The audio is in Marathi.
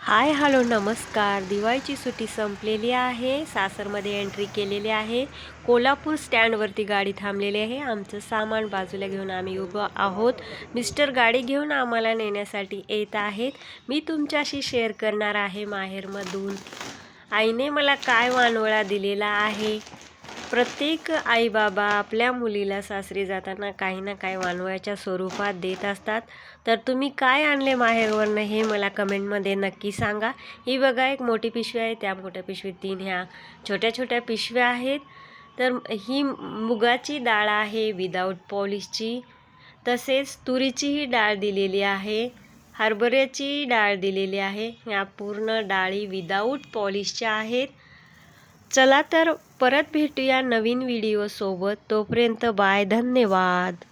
हाय हॅलो नमस्कार. दिवाळीची सुट्टी संपलेली आहे. सासरमध्ये एंट्री केलेली आहे. कोल्हापूर स्टँडवरती गाडी थांबलेली आहे. आमचं सामान बाजूला घेऊन आम्ही उभं आहोत. मिस्टर गाडी घेऊन आम्हाला नेण्यासाठी येत आहेत. मी तुमच्याशी शेअर करणार आहे माहेरमधून आईने मला काय वानवळा दिलेला आहे. प्रत्येक आई बाबा आपल्या मुलीला सासरी जाताना काही ना काही वानवळ्याच्या स्वरूपात देत असतात. तर तुम्ही काय आणले माहेरवरनं हे मला कमेंटमध्ये नक्की सांगा. ही बघा एक मोठी पिशवी आहे. त्या मोठ्या पिशवीत 3 ह्या छोट्या छोट्या पिशव्या आहेत. तर ही मुगाची डाळ आहे विदाऊट पॉलिशची. तसेच तुरीचीही डाळ दिलेली आहे. हरभऱ्याची डाळ दिलेली आहे. ह्या पूर्ण डाळी विदाऊट पॉलिशच्या आहेत. चला तर परत भेटूया नवीन व्हिडिओ सोबत. तोपर्यंत बाय. धन्यवाद.